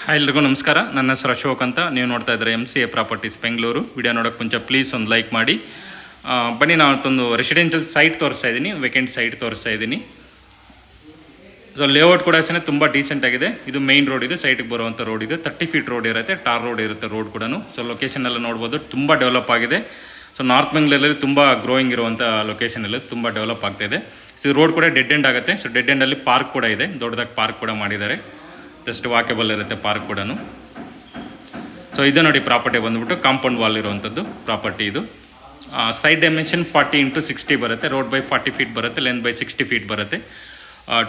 Hi ಎಲ್ರಿಗೂ ನಮಸ್ಕಾರ. ನನ್ನ ಹೆಸರು ಅಶೋಕ್ ಅಂತ. ನೀವು ನೋಡ್ತಾ ಇದ್ದಾರೆ MCA ಪ್ರಾಪರ್ಟೀಸ್ ಬೆಂಗಳೂರು. ವಿಡಿಯೋ ನೋಡೋಕ್ಕೆ ಮುಂಚೆ ಪ್ಲೀಸ್ ಒಂದು ಲೈಕ್ ಮಾಡಿ. ಬನ್ನಿ, ನಾನು ಒಂದು ರೆಸಿಡೆನ್ಷಿಯಲ್ ಸೈಟ್ ತೋರಿಸ್ತಾ ಇದ್ದೀನಿ, ವೇಕೆಂಟ್ ಸೈಟ್ ತೋರಿಸ್ತಾ ಇದ್ದೀನಿ. ಸೊ ಲೇಔಟ್ ಕೂಡ ಅಷ್ಟೇ ತುಂಬ ಡೀಸೆಂಟ್ ಆಗಿದೆ. ಇದು ಮೇನ್ ರೋಡ್ ಇದೆ, ಸೈಟಿಗೆ ಬರುವಂಥ ರೋಡ್ ಇದೆ. 30 ಫೀಟ್ ರೋಡ್ ಇರುತ್ತೆ, ಟಾರ್ ರೋಡ್ ಇರುತ್ತೆ ರೋಡ್ ಕೂಡ. ಸೊ ಲೊಕೇಶನ್ ಎಲ್ಲ ನೋಡ್ಬೋದು, ತುಂಬ ಡೆವಲಪ್ ಆಗಿದೆ. ಸೊ ನಾರ್ತ್ ಬೆಂಗಳೂರಲ್ಲಿ ತುಂಬ ಗ್ರೋಯಿಂಗ್ ಇರುವಂಥ ಲೊಕೇಶನ್ ಎಲ್ಲ ತುಂಬ ಡೆವಲಪ್ ಆಗ್ತಾಯಿದೆ. ಸೊ ರೋಡ್ ಕೂಡ ಡೆಡ್ ಎಂಡ್ ಆಗುತ್ತೆ. ಸೊ ಡೆಡ್ ಎಂಡಲ್ಲಿ ಪಾರ್ಕ್ ಕೂಡ ಇದೆ, ದೊಡ್ಡದಾಗಿ ಪಾರ್ಕ್ ಕೂಡ ಮಾಡಿದ್ದಾರೆ. ಜಸ್ಟ್ ವಾಕೇಬಲ್ ಇರುತ್ತೆ ಪಾರ್ಕ್ ಕೂಡ. ಸೊ ಇದು ನೋಡಿ, ಪ್ರಾಪರ್ಟಿ ಬಂದುಬಿಟ್ಟು ಕಾಂಪೌಂಡ್ ವಾಲ್ ಇರುವಂಥದ್ದು ಪ್ರಾಪರ್ಟಿ ಇದು. ಸೈಡ್ ಡೈಮೆನ್ಷನ್ 40 × 60 ಬರುತ್ತೆ. ರೋಡ್ ಬೈ 40 ಫೀಟ್ ಬರುತ್ತೆ, ಲೆಂತ್ ಬೈ 60 ಫೀಟ್ ಬರುತ್ತೆ.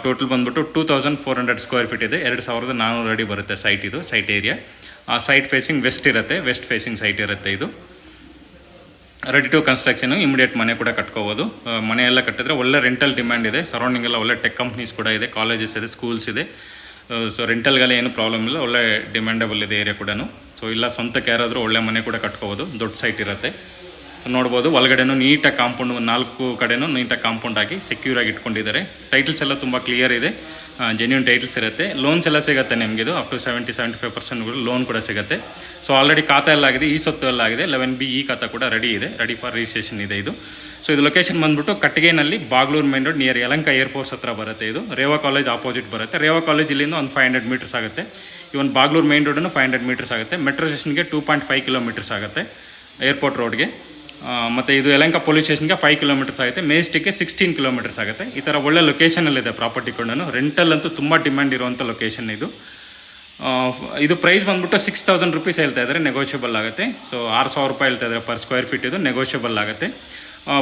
ಟೋಟಲ್ ಬಂದುಬಿಟ್ಟು 2400 ಸ್ಕ್ವೇರ್ ಫೀಟ್ ಇದೆ. 2400 ಅಡಿ ಬರುತ್ತೆ ಸೈಟ್ ಇದು, site area. Site facing west ಇರುತ್ತೆ, ವೆಸ್ಟ್ ಫೇಸಿಂಗ್ ಸೈಟ್ ಇರುತ್ತೆ ಇದು. ರೆಡಿ ಟು ಕನ್ಸ್ಟ್ರಕ್ಷನು, ಇಮಿಡಿಯೇಟ್ ಮನೆ ಕೂಡ ಕಟ್ಕೋಬೋದು. ಮನೆ ಎಲ್ಲ ಕಟ್ಟಿದ್ರೆ ಒಳ್ಳೆ ರೆಂಟಲ್ ಡಿಮ್ಯಾಂಡ್ ಇದೆ. ಸರೌಂಡಿಂಗ್ ಎಲ್ಲ ಒಳ್ಳೆ ಟೆಕ್ ಕಂಪ್ನೀಸ್ ಕೂಡ ಇದೆ, ಕಾಲೇಜಸ್ ಇದೆ, ಸ್ಕೂಲ್ಸ್ ಇದೆ. ಸೊ ರೆಂಟಲ್ಗೆಲ್ಲ ಏನು ಪ್ರಾಬ್ಲಮ್ ಇಲ್ಲ, ಒಳ್ಳೆ ಡಿಮ್ಯಾಂಡಬಲ್ ಇದೆ ಏರಿಯಾ ಕೂಡ. ಸೊ ಇಲ್ಲ ಸ್ವಂತಕ್ಕೆ ಯಾರಾದರೂ ಒಳ್ಳೆ ಮನೆ ಕೂಡ ಕಟ್ಕೋಬೋದು, ದೊಡ್ಡ ಸೈಟ್ ಇರುತ್ತೆ. ಸೊ ನೋಡ್ಬೋದು, ಒಳಗಡೆನೂ ನೀಟಾಗಿ ಕಾಂಪೌಂಡ್, 4 ಕಡೆನೂ ನೀಟಾಗಿ ಕಾಂಪೌಂಡ್ ಹಾಕಿ ಸೆಕ್ಯೂರಾಗಿ ಇಟ್ಕೊಂಡಿದ್ದಾರೆ. ಟೈಟಲ್ಸ್ ಎಲ್ಲ ತುಂಬ ಕ್ಲಿಯರ್ ಇದೆ, ಜೆನ್ಯೂನ್ ಟೈಟಲ್ಸ್ ಇರುತ್ತೆ. ಲೋನ್ಸ್ ಎಲ್ಲ ಸಿಗುತ್ತೆ ನಿಮಗಿದು, ಅಪ್ ಟು 70-75% ಲೋನ್ ಕೂಡ ಸಿಗುತ್ತೆ. ಸೊ ಆಲ್ರೆಡಿ ಖಾತಾ ಎಲ್ಲ ಆಗಿದೆ, ಈ ಸೊತ್ತು ಎಲ್ಲ ಆಗಿದೆ. 11B ಈ ಖಾತಾ ಕೂಡ ರೆಡಿ ಇದೆ, ರೆಡಿ ಫಾರ್ ರಿಜಿಸ್ಟ್ರೇಷನ್ ಇದೆ ಇದು. ಸೊ ಇದು ಲೊಕೇಶನ್ ಬಂದುಬಿಟ್ಟು ಕಟ್ಟಿಗೆನಲ್ಲಿ Bagalur main road near Yelahanka air force ಹತ್ರ ಬರುತ್ತೆ ಇದು. ರೇವಾ ಕಾಲೇಜ್ ಆಪೋಸಿಟ್ ಬರುತ್ತೆ. ರೇವಾ ಕಾಲೇಜ್ ಇಲ್ಲಿಂದ ಒಂದು 500 ಮೀಟರ್ಸ್ ಆಗುತ್ತೆ. ಇವನ್ ಬಾಗ್ಲೂರು ಮೇನ್ ರೋಡನ್ನು 500 ಮೀಟರ್ಸ್ ಆಗುತ್ತೆ. ಮೆಟ್ರೋ ಸ್ಟೇಷನ್ಗೆ 2.5 ಕಿಲೋಮೀಟರ್ಸ್ ಆಗುತ್ತೆ, ಏರ್ಪೋರ್ಟ್ ರೋಡ್ಗೆ. ಮತ್ತು ಇದು ಯಲಹಂಕ ಪೊಲೀಸ್ ಸ್ಟೇಷನ್ಗೆ 5 ಕಿಲೋಮೀಟರ್ಸ್ ಆಗುತ್ತೆ. ಮೇಸ್ಟಿಗೆ 16 ಕಿಲೋಮೀಟರ್ಸ್ ಆಗುತ್ತೆ. ಈ ಥರ ಒಳ್ಳೆ ಲೊಕೇಶನಲ್ಲಿದೆ ಪ್ರಾಪರ್ಟಿ ಕೂಡ. ರೆಂಟಲ್ ಅಂತೂ ತುಂಬ ಡಿಮ್ಯಾಂಡ್ ಇರುವಂಥ ಲೊಕೇಶನ್ ಇದು. ಇದು ಪ್ರೈಸ್ ಬಂದುಬಿಟ್ಟು 6000 ರುಪೀಸ್ ಹೇಳ್ತಾ ಇದ್ದಾರೆ, ನೆಗೋಷಿಯಬಲ್ ಆಗುತ್ತೆ. ಸೊ 6000 ರೂಪಾಯಿ ಹೇಳ್ತಾ ಇದ್ದಾರೆ ಪರ್ ಸ್ಕ್ವೇರ್ ಫೀಟ್, ಇದು ನೆಗೋಷಿಯಬಲ್ ಆಗುತ್ತೆ.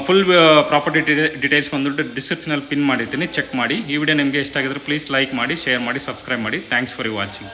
ಫುಲ್ ಪ್ರಾಪರ್ಟಿ ಡೀಟೇಲ್ಸ್ ಬಂದುಬಿಟ್ಟು ಡಿಸ್ಕ್ರಿಪ್ಷನಲ್ಲಿ ಪಿನ್ ಮಾಡಿರ್ತೀನಿ, ಚೆಕ್ ಮಾಡಿ. ಈ ವಿಡಿಯೋ ನಿಮಗೆ ಇಷ್ಟ ಆಗಿದ್ರೆ ಪ್ಲೀಸ್ ಲೈಕ್ ಮಾಡಿ, ಶೇರ್ ಮಾಡಿ, ಸಬ್ಸ್ಕ್ರೈಬ್ ಮಾಡಿ. Thanks for watching.